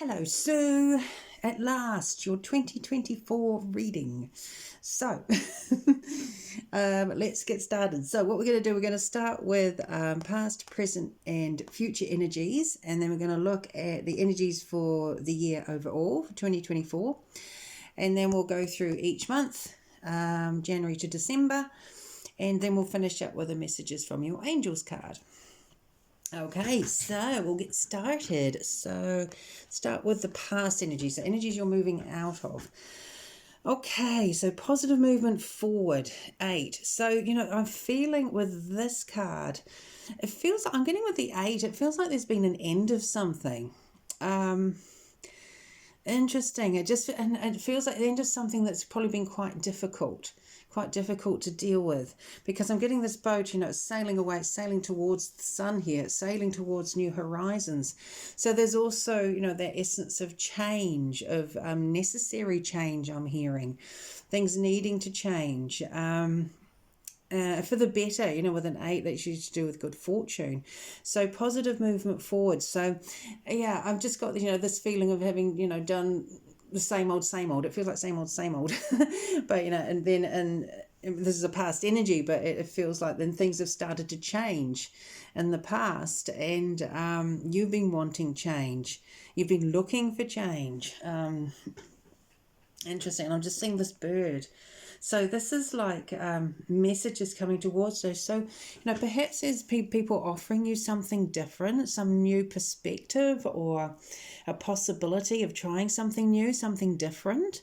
Hello, Sue. At last, your 2024 reading. So, let's get started. So, what we're going to do, we're going to start with past, present, and future energies, and then we're going to look at the energies for the year overall for 2024, and then we'll go through each month, January to December, and then we'll finish up with the messages from your angels card. Okay, so we'll get started. So start with the past energies, the energies you're moving out of. Okay, so positive movement forward, 8. So, I'm feeling with this card, it feels like I'm getting with the 8, it feels like there's been an end of something. Interesting. And it feels like the end of something that's probably been quite difficult to deal with, because I'm getting this boat, it's sailing away, it's sailing towards the sun here, it's sailing towards new horizons. So there's also, that essence of change, of necessary change. I'm hearing things needing to change. For the better, with an 8, that's usually to do with good fortune. So positive movement forward. So yeah, I've just got, this feeling of having, done the same old. It feels like same old. But, and this is a past energy, but it feels like then things have started to change in the past, and you've been wanting change. You've been looking for change. Interesting. I'm just seeing this bird. So this is like messages coming towards you. So, perhaps there's people offering you something different, some new perspective, or a possibility of trying something new, something different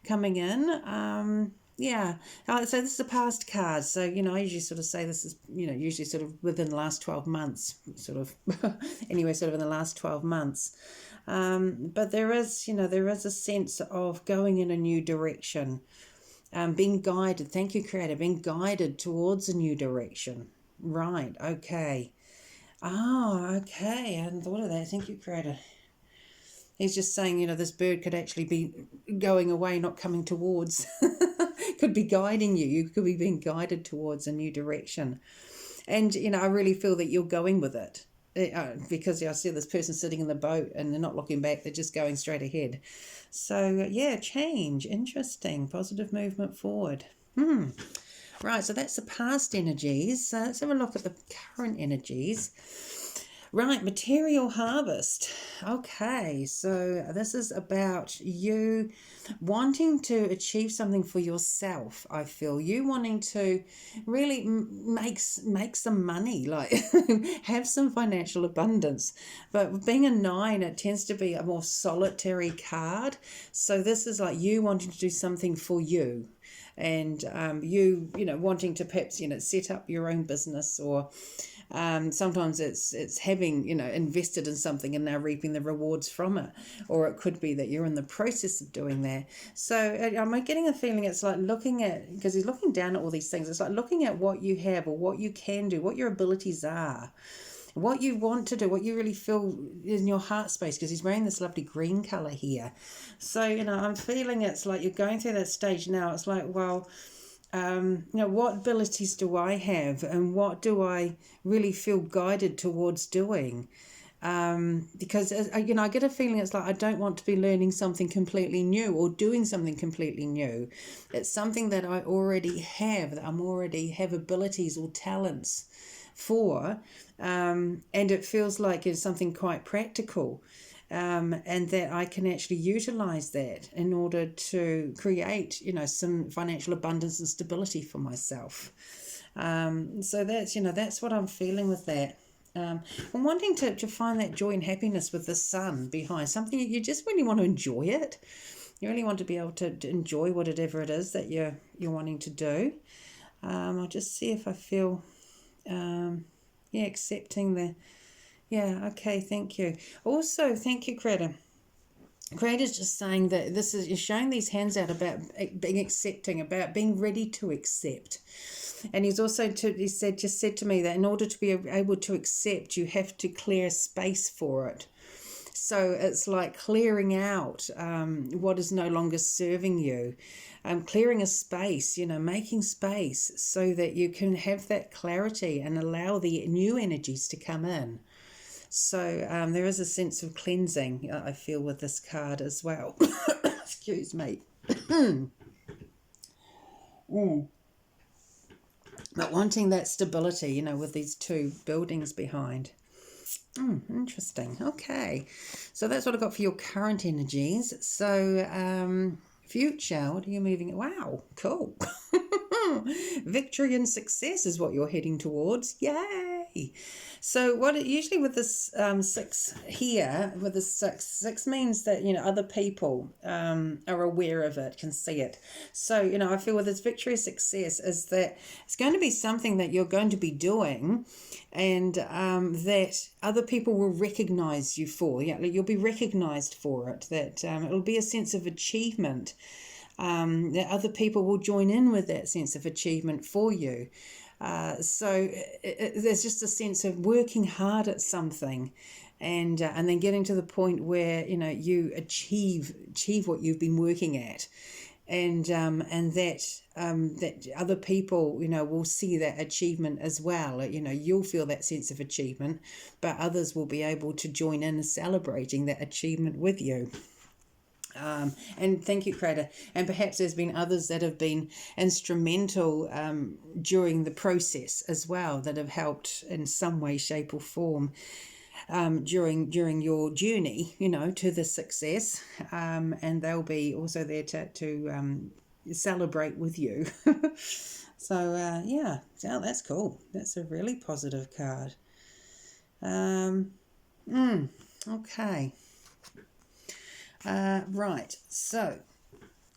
coming in. Yeah. So this is a past card. So, I usually sort of say this is, usually sort of within the last 12 months, sort of, anyway, sort of in the last 12 months. But there is a sense of going in a new direction. Being guided, thank you, Creator, being guided towards a new direction. Right, okay. Okay, I hadn't thought of that. Thank you, Creator. He's just saying, this bird could actually be going away, not coming towards. Could be guiding you. You could be being guided towards a new direction. And, I really feel that you're going with it. Because I see this person sitting in the boat and they're not looking back, they're just going straight ahead. So yeah, change, interesting, positive movement forward. Right, so that's the past energies. So let's have a look at the current energies. Right, material harvest. Okay, so this is about you wanting to achieve something for yourself. I feel you wanting to really make some money, like have some financial abundance. But being a 9, it tends to be a more solitary card. So this is like you wanting to do something for you. And you wanting to perhaps set up your own business, or sometimes it's having invested in something and now reaping the rewards from it, or it could be that you're in the process of doing that. So I'm getting a feeling it's like looking at, because he's looking down at all these things, it's like looking at what you have or what you can do, what your abilities are, what you want to do, what you really feel in your heart space, because he's wearing this lovely green color here. So I'm feeling it's like you're going through that stage now. It's like, well, what abilities do I have, and what do I really feel guided towards doing? Because I get a feeling it's like I don't want to be learning something completely new or doing something completely new. It's something that I already have, that I'm already have abilities or talents for, and it feels like it's something quite practical. And that I can actually utilize that in order to create, some financial abundance and stability for myself. So that's what I'm feeling with that. I'm wanting to find that joy and happiness with the sun behind something. You just really want to enjoy it. You really want to be able to enjoy whatever it is that you're wanting to do. I'll just see if I feel, accepting the. Yeah, okay, thank you. Also, thank you, Creator. Creator's just saying that you're showing these hands out about being accepting, about being ready to accept. And he's also said to me that in order to be able to accept, you have to clear space for it. So it's like clearing out what is no longer serving you, clearing a space, making space so that you can have that clarity and allow the new energies to come in. So there is a sense of cleansing, I feel, with this card as well. Excuse me. But wanting that stability, you know, with these two buildings behind. Interesting. Okay. So that's what I got for your current energies. So future, what are you moving? Wow, cool. Victory and success is what you're heading towards. Yay. So what usually with this six here, with the six means that, you know, other people are aware of it, can see it. So, you know, I feel with this victory success is that it's going to be something that you're going to be doing, and that other people will recognize you for. Yeah, you'll be recognized for it. That it'll be a sense of achievement. That other people will join in with that sense of achievement for you. So there's just a sense of working hard at something, and then getting to the point where, you know, you achieve what you've been working at, and that other people, you know, will see that achievement as well. You know, you'll feel that sense of achievement, but others will be able to join in celebrating that achievement with you. And thank you, Creator. And perhaps there's been others that have been instrumental during the process as well, that have helped in some way, shape or form during your journey, you know, to the success. And they'll be also there to celebrate with you. So, yeah, oh, that's cool. That's a really positive card. Okay. Right, so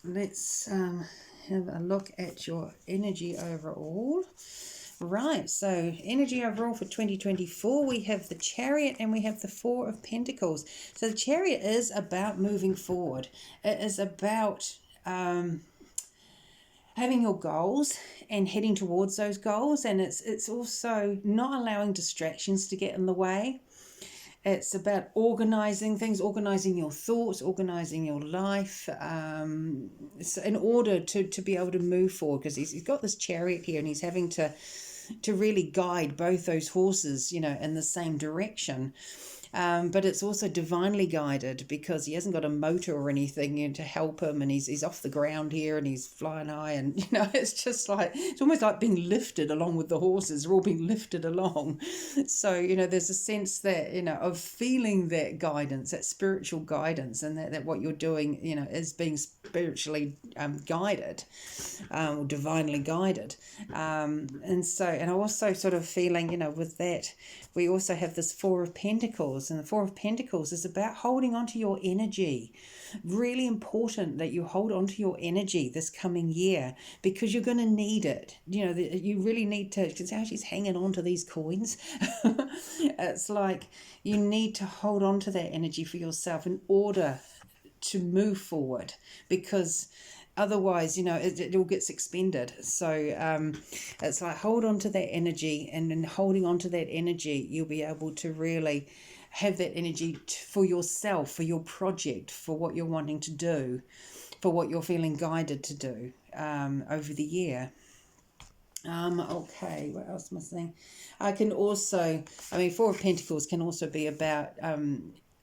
let's have a look at your energy overall. Right, so energy overall for 2024, we have the Chariot and we have the Four of Pentacles. So the Chariot is about moving forward. It is about having your goals and heading towards those goals, and it's also not allowing distractions to get in the way. It's about organizing things, organizing your thoughts, organizing your life, in order to be able to move forward, because he's got this Chariot here and he's having to really guide both those horses, you know, in the same direction. But it's also divinely guided, because he hasn't got a motor or anything, you know, to help him, and he's off the ground here and he's flying high, and, you know, it's just like, it's almost like being lifted along with the horses. They're all being lifted along. So, you know, there's a sense that, you know, of feeling that guidance, that spiritual guidance, and that what you're doing, you know, is being spiritually guided, or divinely guided. And I'm also sort of feeling, you know, with that, we also have this Four of Pentacles, and the Four of Pentacles is about holding on to your energy. Really important that you hold on to your energy this coming year, because you're going to need it. You know, you really need to, because how she's hanging on to these coins. It's like you need to hold on to that energy for yourself in order to move forward, because otherwise, you know, it all gets expended. So it's like, hold on to that energy, and in holding on to that energy, you'll be able to really have that energy for yourself, for your project, for what you're wanting to do, for what you're feeling guided to do over the year. Okay, what else am I saying? Four of Pentacles can also be about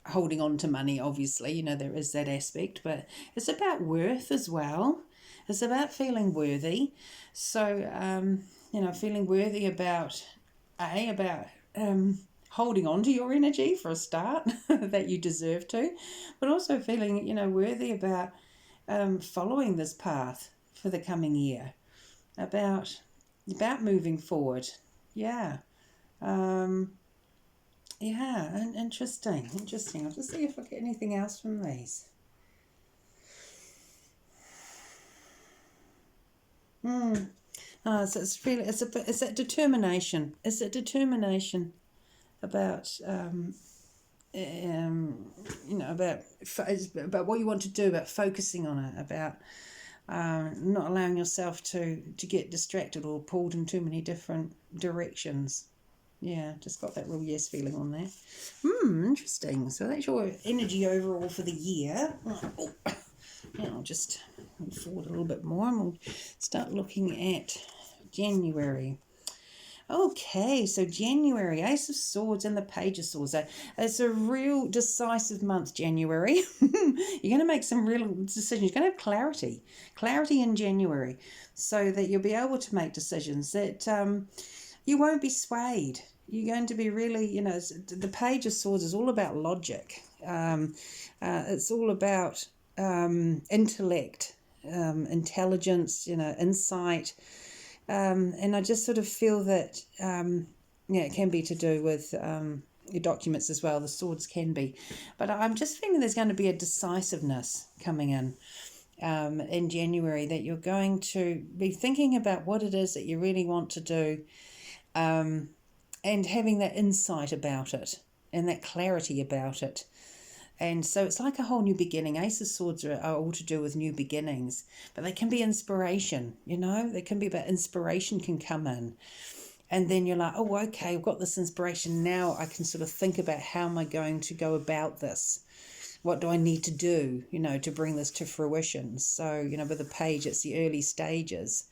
holding on to money, obviously, you know, there is that aspect, but it's about worth as well. It's about feeling worthy. So, you know, feeling worthy about holding on to your energy for a start, that you deserve to, but also feeling, you know, worthy about following this path for the coming year, about moving forward. Yeah. Yeah, and interesting. I'll just see if I get anything else from these. So it's that determination. It's a determination about you know, about what you want to do, about focusing on it, about not allowing yourself to get distracted or pulled in too many different directions. Yeah, just got that real yes feeling on there. Interesting. So that's your energy overall for the year. Oh, yeah, I'll just move forward a little bit more, and we'll start looking at January. Okay, so January, Ace of Swords and the Page of Swords. It's a real decisive month, January. You're going to make some real decisions. You're going to have clarity in January, so that you'll be able to make decisions that you won't be swayed. You're going to be really, the Page of Swords is all about logic. It's all about intellect, intelligence, insight. And I just sort of feel that, it can be to do with your documents as well. The swords can be. But I'm just feeling there's going to be a decisiveness coming in January, that you're going to be thinking about what it is that you really want to do, and having that insight about it and that clarity about it. And so it's like a whole new beginning. Ace of Swords are all to do with new beginnings, but they can be inspiration, They can be about inspiration can come in. And then you're like, oh, okay, I've got this inspiration. Now I can sort of think about how am I going to go about this? What do I need to do, to bring this to fruition? So, with the Page, it's the early stages.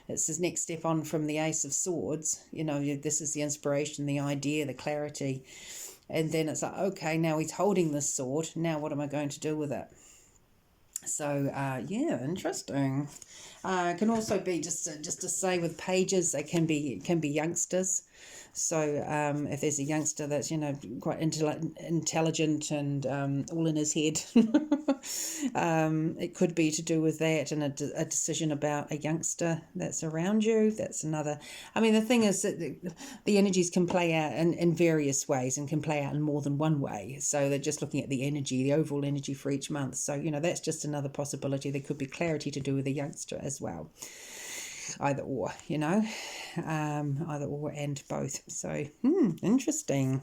It's this next step on from the Ace of Swords. This is the inspiration, the idea, the clarity. And then it's like, okay, now he's holding this sword. Now what am I going to do with it? So, interesting. It can also be just to say with pages, they can be youngsters. So if there's a youngster that's, quite intelligent and all in his head, it could be to do with that, and a decision about a youngster that's around you. That's another. I mean, the thing is that the energies can play out in various ways and can play out in more than one way. So they're just looking at the energy, the overall energy for each month. So, that's just another possibility. There could be clarity to do with a youngster as well. Either or, either or and both. So, interesting.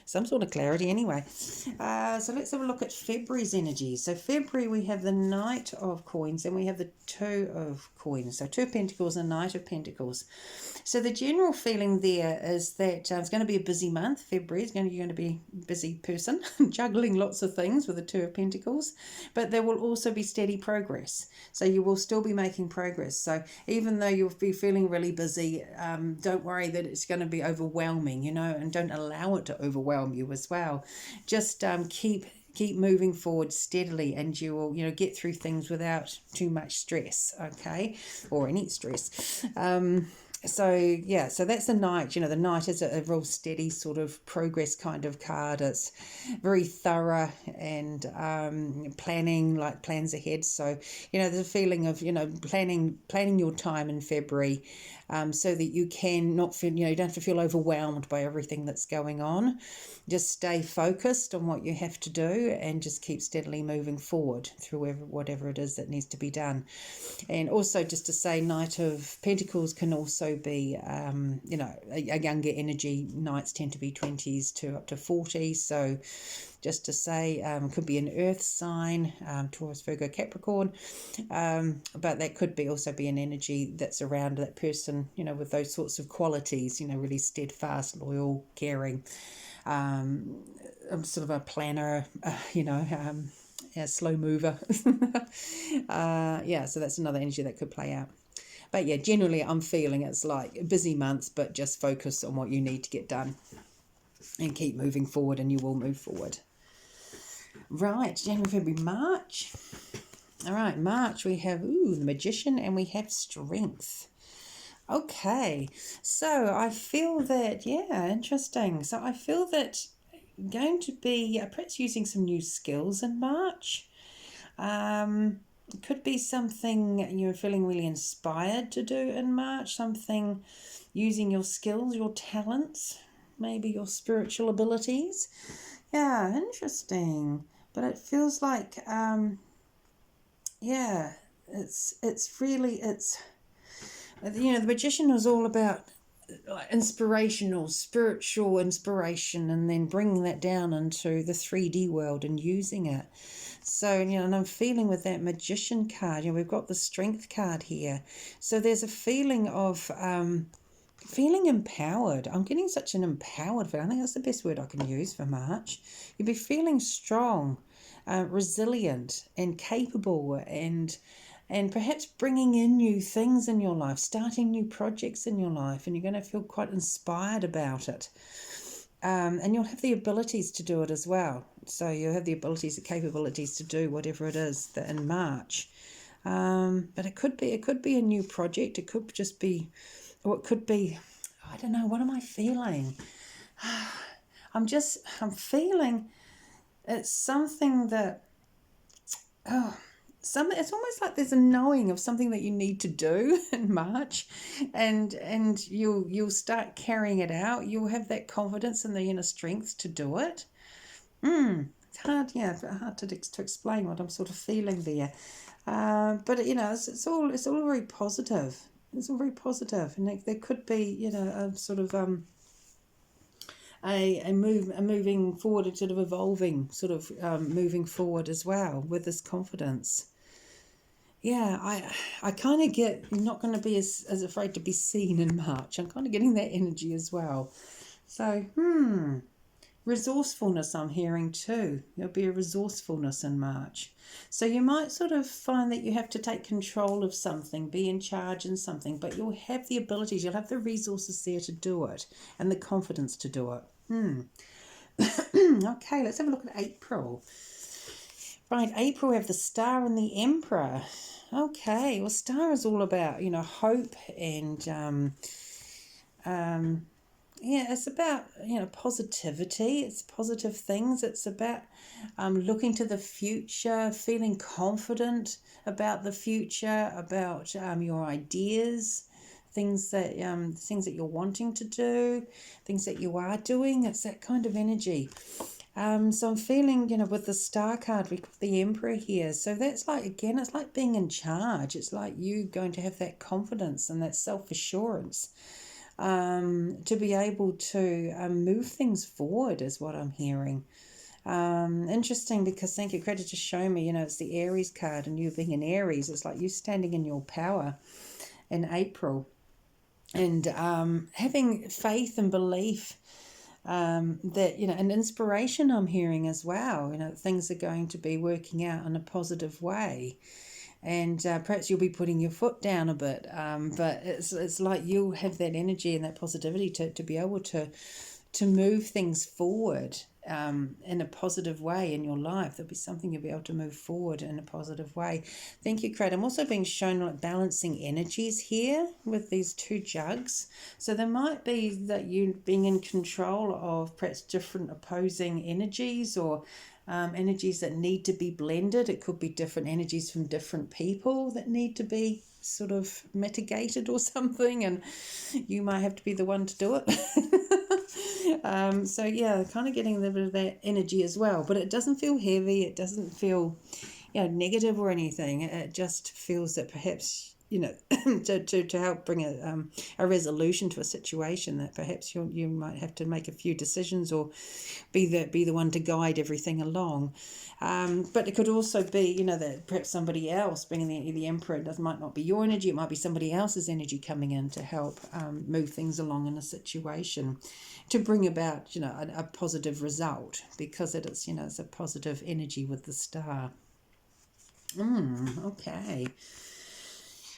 Some sort of clarity anyway. So let's have a look at February's energy. So February, we have the Knight of Coins and we have the Two of Coins. So Two of Pentacles and Knight of Pentacles. So the general feeling there is that it's going to be a busy month. February you're going to be a busy person, juggling lots of things with the Two of Pentacles. But there will also be steady progress. So you will still be making progress. So even though you'll be feeling really busy, don't worry that it's going to be overwhelming, and don't allow it to overwhelm you as well. Just keep moving forward steadily, and you will get through things without too much stress, okay, or any stress. So that's the Knight. The Knight is a real steady sort of progress kind of card. It's very thorough and planning, like plans ahead. So there's a feeling of planning your time in February, so that you can not feel you don't have to feel overwhelmed by everything that's going on. Just stay focused on what you have to do and just keep steadily moving forward through whatever it is that needs to be done. And also just to say, Knight of Pentacles can also be, a younger energy. Knights tend to be 20s to up to 40s. So just to say, could be an earth sign, Taurus, Virgo, Capricorn. But that could be also be an energy that's around that person, with those sorts of qualities, really steadfast, loyal, caring. I'm sort of a planner, a slow mover. So that's another energy that could play out. But yeah, generally I'm feeling it's like a busy month, but just focus on what you need to get done and keep moving forward, and you will move forward. Right, January, February, March. All right, March, we have the Magician and we have Strength. Okay, so I feel that, interesting. So I feel that going to be perhaps using some new skills in March. It could be something you're feeling really inspired to do in March, something using your skills, your talents, maybe your spiritual abilities. Yeah, interesting. But it feels like, the Magician was all about inspirational, spiritual inspiration, and then bringing that down into the 3D world and using it. So, and I'm feeling with that Magician card, we've got the Strength card here. So there's a feeling of feeling empowered. I'm getting such an empowered feeling. I think that's the best word I can use for March. You'll be feeling strong, resilient and capable, and and perhaps bringing in new things in your life, starting new projects in your life, and you're going to feel quite inspired about it. And you'll have the abilities to do it as well. So you'll have the abilities, the capabilities to do whatever it is that in March. But it could be a new project. It could just be, or it could be, I don't know, what am I feeling? I'm feeling it's something that, it's almost like there's a knowing of something that you need to do in March, and you'll start carrying it out. You'll have that confidence and the inner strength to do it. It's hard, to explain what I'm sort of feeling there. But it's all very positive. It's all very positive, and there could be a sort of a moving forward, a sort of evolving, sort of moving forward as well with this confidence. Yeah, I kind of get you're not going to be as afraid to be seen in March. I'm kind of getting that energy as well. So, resourcefulness I'm hearing too. There'll be a resourcefulness in March. So you might sort of find that you have to take control of something, be in charge in something, but you'll have the abilities, you'll have the resources there to do it and the confidence to do it. Okay, let's have a look at April. Right, April, we have the Star and the Emperor. Okay, well, Star is all about, hope and it's about, positivity. It's positive things. It's about looking to the future, feeling confident about the future, about your ideas, things that you're wanting to do, things that you are doing. It's that kind of energy. So I'm feeling, with the Star card, we've got the Emperor here. So that's like, again, it's like being in charge. It's like you going to have that confidence and that self-assurance. To be able to move things forward is what I'm hearing. Interesting, because thank you, credit to show me, it's the Aries card, and you being an Aries, it's like you standing in your power in April, and having faith and belief that, and inspiration I'm hearing as well, things are going to be working out in a positive way. And perhaps you'll be putting your foot down a bit, but it's like you'll have that energy and that positivity to be able to move things forward in a positive way in your life. There'll be something you'll be able to move forward in a positive way. Thank you, Craig. I'm also being shown like balancing energies here with these two jugs. So there might be that you being in control of perhaps different opposing energies, or energies that need to be blended. It could be different energies from different people that need to be sort of mitigated or something, and you might have to be the one to do it. So yeah, kind of getting a little bit of that energy as well, but it doesn't feel heavy. It doesn't feel negative or anything. It just feels that perhaps to help bring a resolution to a situation, that perhaps you might have to make a few decisions or be the one to guide everything along. But it could also be, that perhaps somebody else bringing the Emperor might not be your energy. It might be somebody else's energy coming in to help move things along in a situation to bring about, a positive result, because it is, it's a positive energy with the Star. Okay.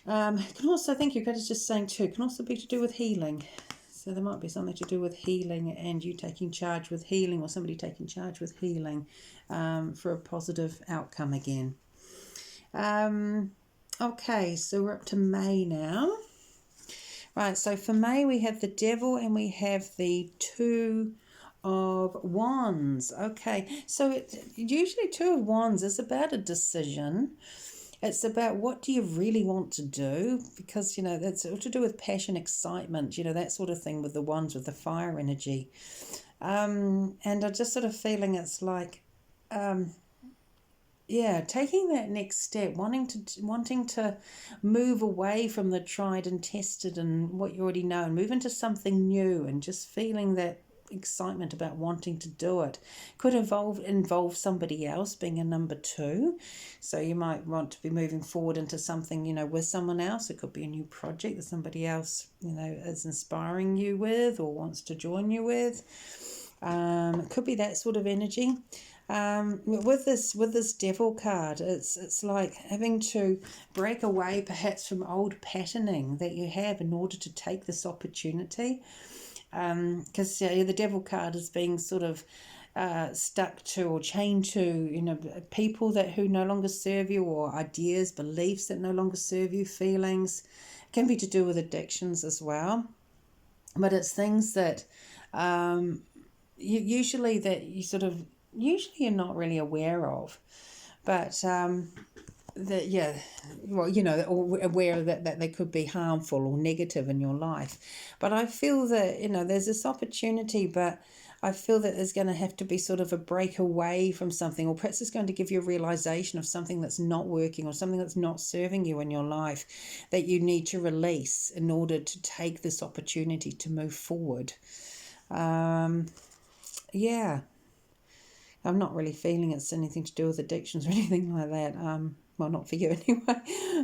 Can also, thank you, Greta's just saying too, can also be to do with healing. So there might be something to do with healing and you taking charge with healing, or somebody taking charge with healing for a positive outcome again. Okay, so we're up to May now. Right, so for May we have the Devil and we have the Two of Wands. Okay, so usually Two of Wands is about a decision. It's about what do you really want to do, because, that's all to do with passion, excitement, that sort of thing with the wands, with the fire energy. And I'm just sort of feeling it's like, taking that next step, wanting to move away from the tried and tested and what you already know and move into something new, and just feeling that excitement about wanting to do it. Could involve somebody else being a number two. So you might want to be moving forward into something, with someone else. It could be a new project that somebody else, is inspiring you with or wants to join you with. It could be that sort of energy. With this devil card, it's like having to break away perhaps from old patterning that you have in order to take this opportunity. Because the devil card is being sort of stuck to or chained to, people who no longer serve you, or ideas, beliefs that no longer serve you, feelings. It can be to do with addictions as well, but it's things that usually you're not really aware of, but or aware that they could be harmful or negative in your life. But I feel that, there's this opportunity, but I feel that there's going to have to be sort of a break away from something, or perhaps it's going to give you a realization of something that's not working or something that's not serving you in your life that you need to release in order to take this opportunity to move forward. I'm not really feeling it's anything to do with addictions or anything like that. Well, not for you anyway.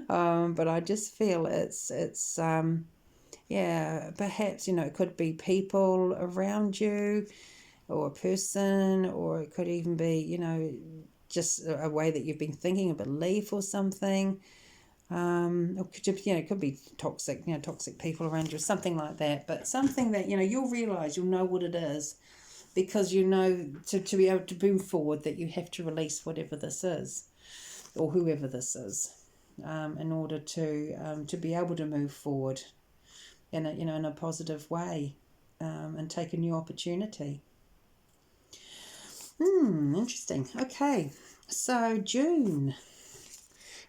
But I just feel it's perhaps, it could be people around you, or a person, or it could even be, just a way that you've been thinking, a belief or something. It could be toxic people around you, or something like that. But something that, you'll realise, you'll know what it is, because to be able to move forward, that you have to release whatever this is, or whoever this is, in order to be able to move forward in a positive way, and take a new opportunity. Interesting. Okay, so June.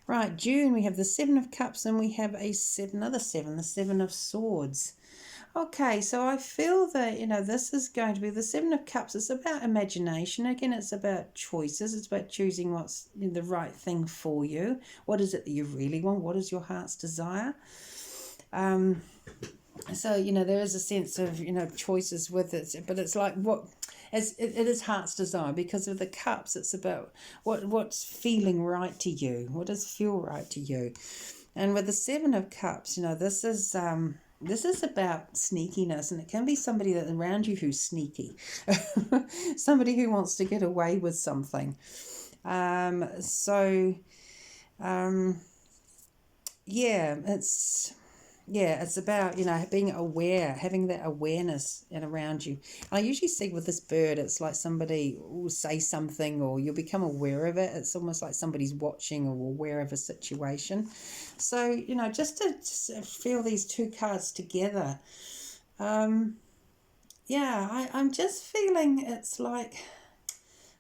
Right, June, we have the Seven of Cups, and we have another seven, the Seven of Swords. Okay, so I feel that, this is going to be the Seven of Cups. It's about imagination. Again, it's about choices. It's about choosing what's the right thing for you. What is it that you really want? What is your heart's desire? So, there is a sense of, choices with it, but it's like it is heart's desire, because of the cups. It's about what's feeling right to you. What does feel right to you? And with the Seven of Cups, this is about sneakiness, and it can be somebody that around you who's sneaky, somebody who wants to get away with something. It's about, being aware, having that awareness around you. I usually see with this bird, it's like somebody will say something, or you'll become aware of it. It's almost like somebody's watching or aware of a situation. So, just to feel these two cards together. I'm just feeling it's like,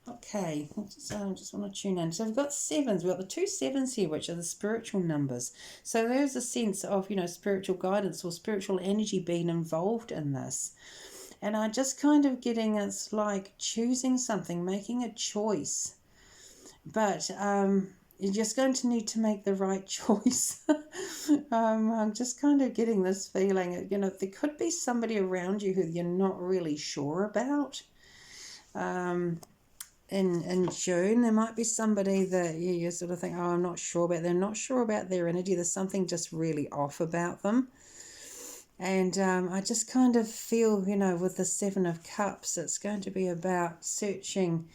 okay, so I just want to tune in. So we've got sevens. We've got the two sevens here, which are the spiritual numbers. So there's a sense of, spiritual guidance or spiritual energy being involved in this. And I'm just kind of getting, it's like choosing something, making a choice. But you're just going to need to make the right choice. I'm just kind of getting this feeling, there could be somebody around you who you're not really sure about. In June, there might be somebody that you sort of think, oh, I'm not sure about. They're not sure about their energy. There's something just really off about them. And I just kind of feel, with the Seven of Cups, it's going to be about searching,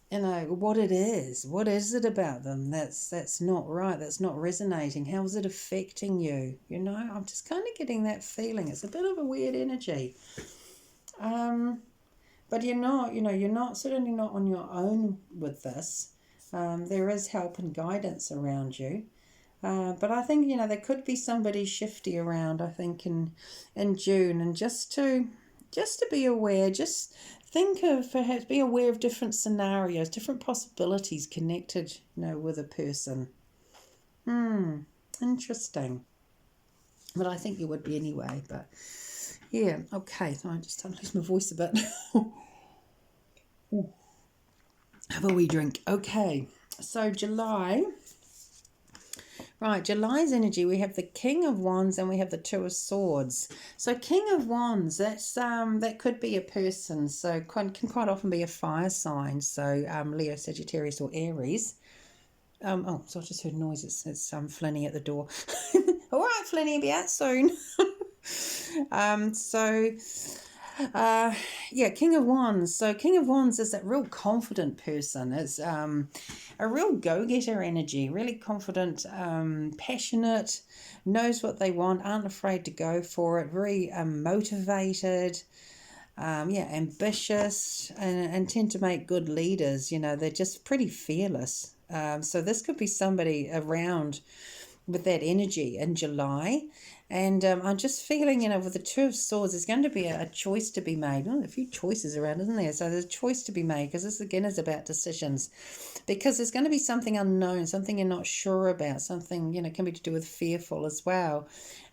what it is. What is it about them that's not right, that's not resonating? How is it affecting you? I'm just kind of getting that feeling. It's a bit of a weird energy. But you're certainly not on your own with this. There is help and guidance around you. But I think, there could be somebody shifty around, I think, in June. And just to be aware, just think of, perhaps be aware of different scenarios, different possibilities connected, with a person. Interesting. But I think you would be anyway, but... yeah, okay, so I just started to lose my voice a bit. Have a wee drink. Okay, so July. Right, July's energy, we have the King of Wands and we have the Two of Swords. So King of Wands, that could be a person, so can quite often be a fire sign, so Leo, Sagittarius or Aries. So I just heard noise, it's Flinny at the door. All right, Flinny, be out soon. Yeah, King of Wands. So King of Wands is that real confident person. It's a real go-getter energy, really confident, passionate, knows what they want, aren't afraid to go for it, very motivated, yeah, ambitious, and tend to make good leaders. They're just pretty fearless. So this could be somebody around with that energy in July. And I'm just feeling, with the Two of Swords, there's going to be a choice to be made. Oh, a few choices around, isn't there? So there's a choice to be made, because this again is about decisions. Because there's going to be something unknown, something you're not sure about, something, can be to do with fearful as well.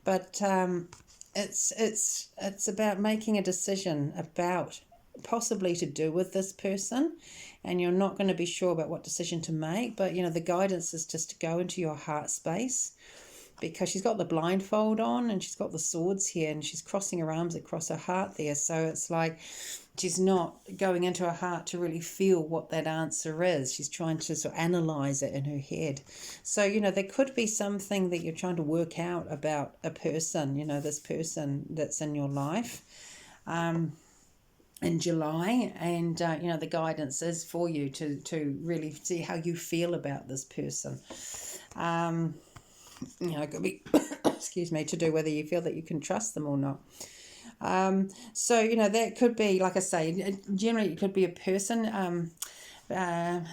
But it's about making a decision about possibly to do with this person, and you're not going to be sure about what decision to make. But the guidance is just to go into your heart space, because she's got the blindfold on and she's got the swords here, and she's crossing her arms across her heart there. So it's like she's not going into her heart to really feel what that answer is. She's trying to sort of analyze it in her head. So, there could be something that you're trying to work out about a person, this person that's in your life. In July, and the guidance is for you to really see how you feel about this person. It could be excuse me, to do whether you feel that you can trust them or not. So that could be, like I say, generally it could be a person, and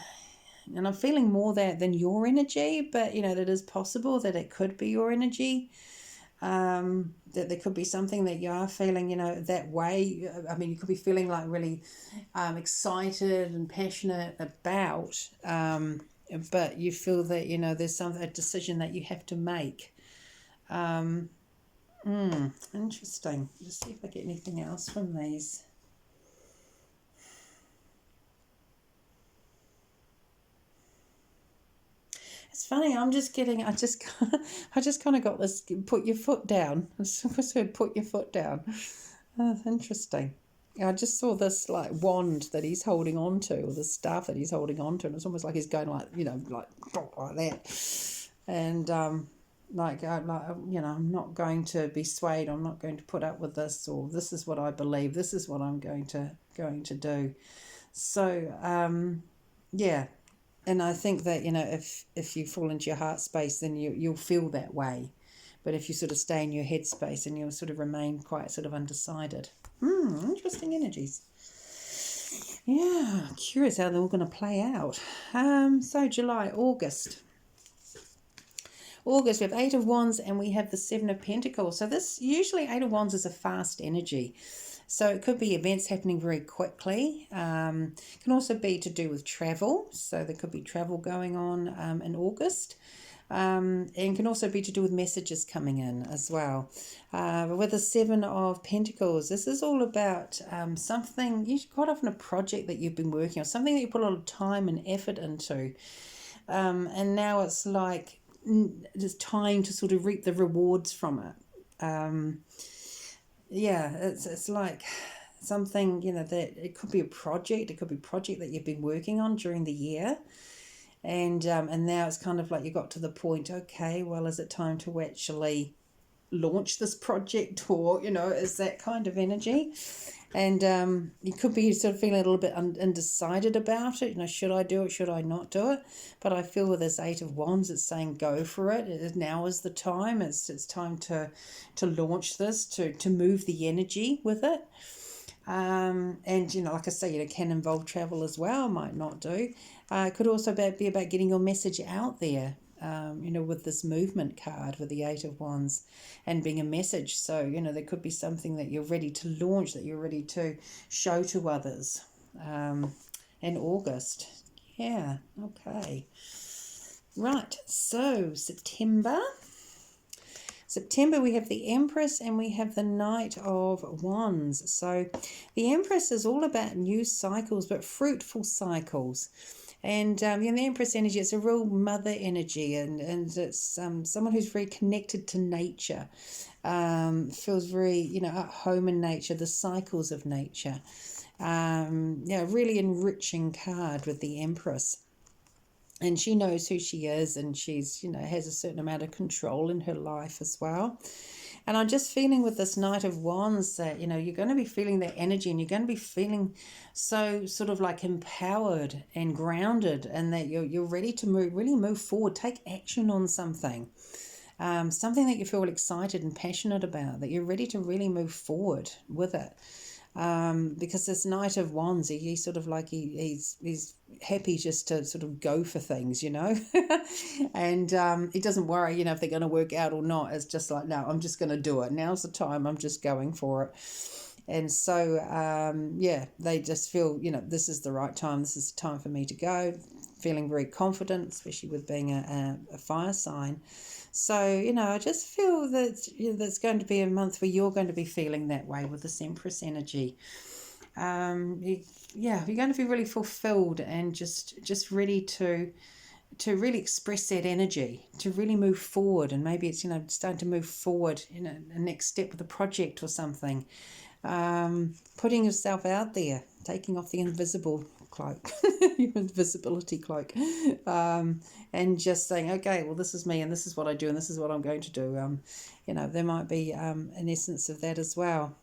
I'm feeling more than your energy, but that it is possible that it could be your energy. That there could be something that you are feeling, that way. I mean, you could be feeling like really excited and passionate about, but you feel that, there's a decision that you have to make. Interesting. Just see if I get anything else from these. It's funny, I just kind of got this, put your foot down. I just heard put your foot down. That's interesting. I just saw this like wand that he's holding on to, or the staff that he's holding on to, and it's almost like he's going like that. And I'm not going to be swayed. I'm not going to put up with this, or this is what I believe. This is what I'm going to do. So yeah. And I think that, if you fall into your heart space, then you'll feel that way. But if you sort of stay in your head space, and you'll sort of remain quite sort of undecided. Interesting energies. Yeah, curious how they're all going to play out. So July, August, we have Eight of Wands and we have the Seven of Pentacles. So this, usually Eight of Wands is a fast energy. So it could be events happening very quickly. Can also be to do with travel. So there could be travel going on in August. And can also be to do with messages coming in as well. But with the Seven of Pentacles, this is all about something, usually quite often a project that you've been working on, something that you put a lot of time and effort into. And now it's like it's time to sort of reap the rewards from it. Yeah, it's like something, that it could be a project. It could be a project that you've been working on during the year. And now it's kind of like you got to the point, okay, well, is it time to actually launch this project, or, is that kind of energy? And you could be sort of feeling a little bit undecided about it. Should I do it? Should I not do it? But I feel with this Eight of Wands, it's saying go for it. Now is the time. It's time to launch this, to move the energy with it. And, like I say, it can involve travel as well, might not do. It could also be about getting your message out there, with this movement card with the Eight of Wands and being a message. So, there could be something that you're ready to launch, that you're ready to show to others in August. Yeah, okay. Right, so September, we have the Empress and we have the Knight of Wands. So the Empress is all about new cycles, but fruitful cycles. And the Empress energy, it's a real mother energy, and it's someone who's very connected to nature, feels very, at home in nature, the cycles of nature. Really enriching card with the Empress. And she knows who she is, and she's, has a certain amount of control in her life as well. And I'm just feeling with this Knight of Wands that, you're going to be feeling that energy, and you're going to be feeling so sort of like empowered and grounded, and that you're ready to really move forward, take action on something. Something that you feel excited and passionate about, that you're ready to really move forward with it. Because this Knight of Wands, he's sort of like he's happy just to sort of go for things, and he doesn't worry, if they're going to work out or not. It's just like, no, I'm just going to do it. Now's the time. I'm just going for it. And so, they just feel, this is the right time. This is the time for me to go. Feeling very confident, especially with being a fire sign. So, I just feel that that's going to be a month where you're going to be feeling that way with this Empress energy. You're going to be really fulfilled and just ready to really express that energy, to really move forward. And maybe it's, starting to move forward, a next step with a project or something. Putting yourself out there, taking off the invisible cloak, your invisibility cloak, and just saying, okay, well, this is me, and this is what I do, and this is what I'm going to do. There might be an essence of that as well.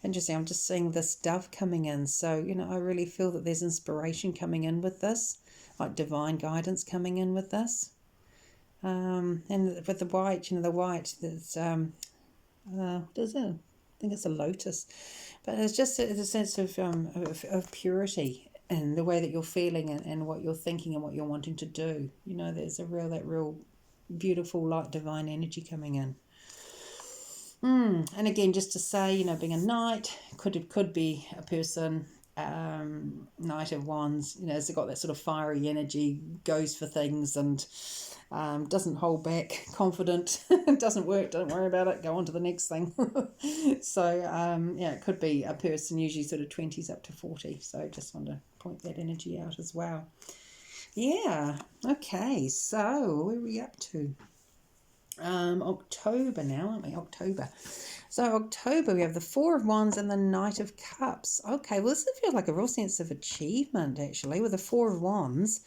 Interesting. I'm just seeing this dove coming in, so I really feel that there's inspiration coming in with this, like divine guidance coming in with this. And with the white, the white, there's what is it? I think it's a lotus, but it's just a sense of purity and the way that you're feeling and what you're thinking and what you're wanting to do. There's that real beautiful light divine energy coming in. And again, just to say, being a knight could be a person, Knight of Wands, has got that sort of fiery energy, goes for things and doesn't hold back, confident, doesn't work, don't worry about it, go on to the next thing. So, it could be a person usually sort of 20s up to 40. So just want to point that energy out as well. Yeah, okay, so where are we up to? October now, aren't we? October. So October, we have the Four of Wands and the Knight of Cups. Okay, well, this feels like a real sense of achievement, actually, with the Four of Wands.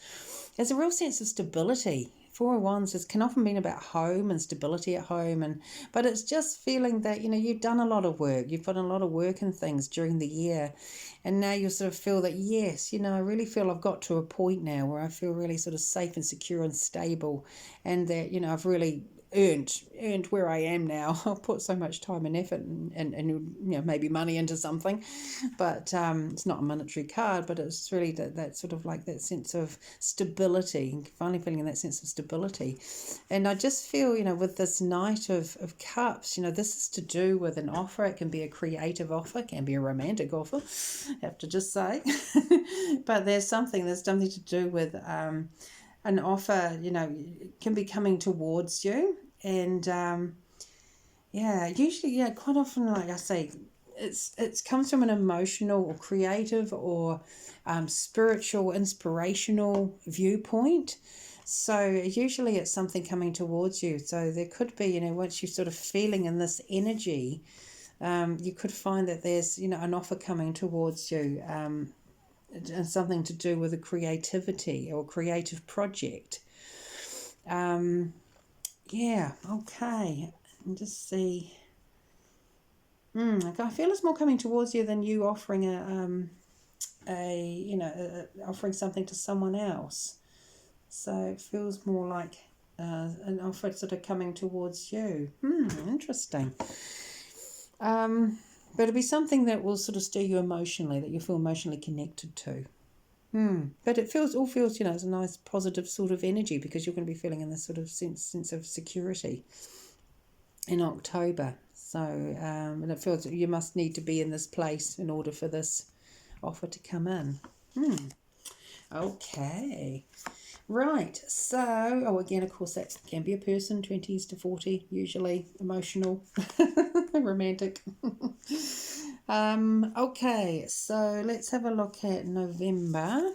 There's a real sense of stability. Four of Wands can often mean about home and stability at home, but it's just feeling that, you've done a lot of work. You've put a lot of work and things during the year, and now you sort of feel that, yes, I really feel I've got to a point now where I feel really sort of safe and secure and stable, and that, I've really earned where I am now. I've put so much time and effort and maybe money into something, but it's not a monetary card, but it's really that sort of like that sense of stability, finally feeling that sense of stability. And I just feel, with this Knight of Cups, this is to do with an offer. It can be a creative offer, it can be a romantic offer, I have to just say. But there's something to do with an offer, can be coming towards you. And usually, quite often, like I say, it comes from an emotional or creative or spiritual, inspirational viewpoint. So usually it's something coming towards you. So there could be, once you're sort of feeling in this energy, you could find that there's, an offer coming towards you, and something to do with a creativity or creative project. Okay. And just see. I feel it's more coming towards you than you offering offering something to someone else. So it feels more like an offer sort of coming towards you. Interesting. But it'll be something that will sort of stir you emotionally, that you feel emotionally connected to. But it all feels, it's a nice positive sort of energy, because you're going to be feeling in this sort of sense of security in October. So, and it feels you must need to be in this place in order for this offer to come in. Okay. Right. So, again, of course, that can be a person, 20s to 40, usually emotional, romantic. Okay, so let's have a look at November.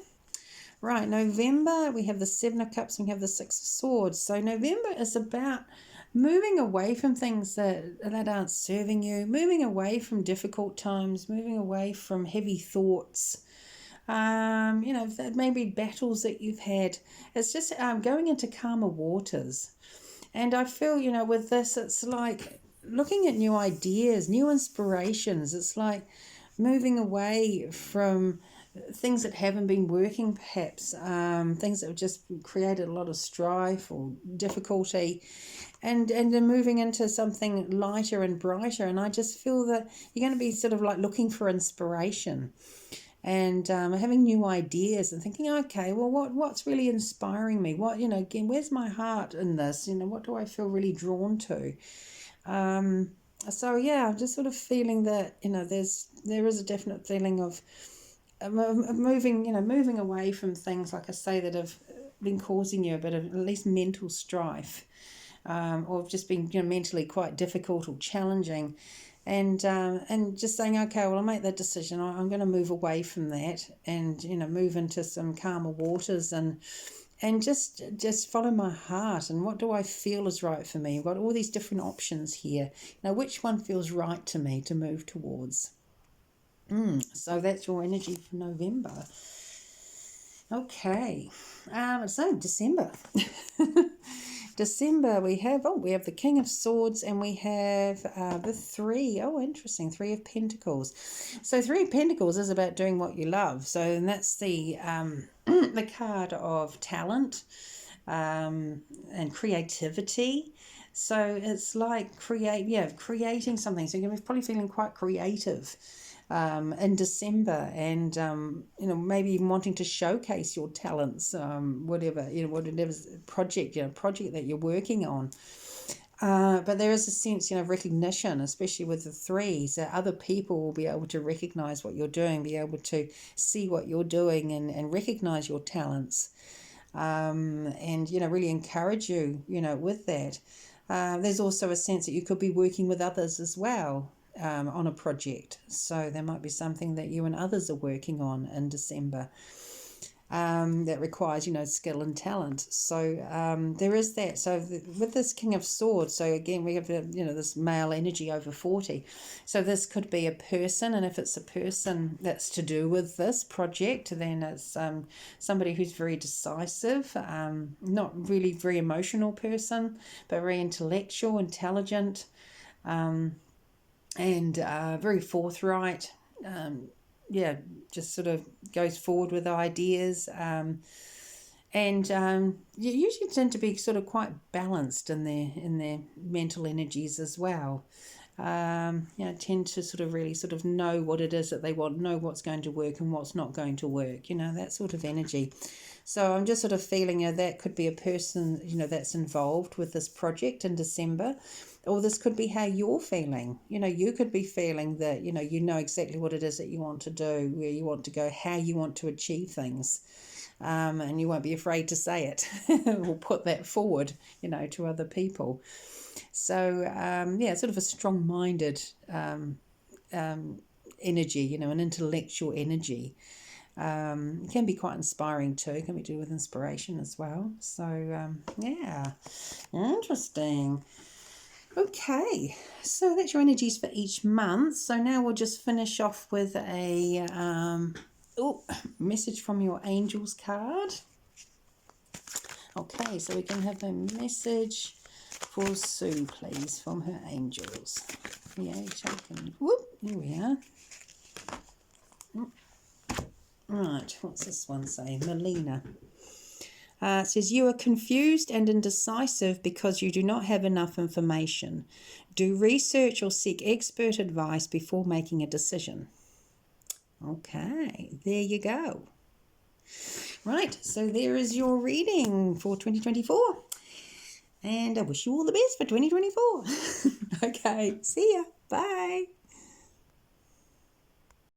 Right, November, we have the Seven of Cups and we have the Six of Swords. So November is about moving away from things that aren't serving you, moving away from difficult times, moving away from heavy thoughts, maybe battles that you've had. It's just going into calmer waters. And I feel, with this, it's like looking at new ideas, new inspirations. It's like moving away from things that haven't been working, perhaps, things that have just created a lot of strife or difficulty, and then moving into something lighter and brighter. And I just feel that you're going to be sort of like looking for inspiration and having new ideas and thinking, okay, well, what's really inspiring me? What, again, where's my heart in this? What do I feel really drawn to? So yeah, I'm just sort of feeling that, there is a definite feeling of moving away from things, like I say, that have been causing you a bit of at least mental strife, or have just been mentally quite difficult or challenging, and just saying, okay, well, I'll make that decision. I'm going to move away from that and move into some calmer waters and just follow my heart. And what do I feel is right for me? I've got all these different options here. Which one feels right to me to move towards? So that's your energy for November. Okay, so December. December, we have the King of Swords, and we have the Three. Oh, interesting, Three of Pentacles. So Three of Pentacles is about doing what you love. So, and that's the the card of talent and creativity. So it's like creating something. So you're probably feeling quite creative in December, and maybe even wanting to showcase your talents, whatever project that you're working on. But there is a sense of recognition, especially with the threes, that other people will be able to recognize what you're doing, be able to see what you're doing, and recognize your talents, and really encourage you with that. There's also a sense that you could be working with others as well, on a project. So there might be something that you and others are working on in December that requires, skill and talent. So there is that. So with this King of Swords, so again, we have, this male energy over 40. So this could be a person, and if it's a person that's to do with this project, then it's somebody who's very decisive, not really very emotional person, but very intellectual, intelligent, and very forthright, just sort of goes forward with ideas, and you usually tend to be sort of quite balanced in their mental energies as well. Tend to sort of really sort of know what it is that they want, know what's going to work and what's not going to work, that sort of energy. So I'm just sort of feeling that could be a person, that's involved with this project in December. Or this could be how you're feeling. You could be feeling that, you know exactly what it is that you want to do, where you want to go, how you want to achieve things. And you won't be afraid to say it or put that forward, to other people. So, sort of a strong-minded energy, an intellectual energy. It can be quite inspiring too. It can be to do with inspiration as well. So, interesting. Okay, so that's your energies for each month. So now we'll just finish off with a message from your angels card. Okay, so we can have a message for Sue, please, from her angels. Yeah, here we are. Right, what's this one say? Melina. It says, you are confused and indecisive because you do not have enough information. Do research or seek expert advice before making a decision. Okay, there you go. Right, so there is your reading for 2024. And I wish you all the best for 2024. Okay, see ya. Bye.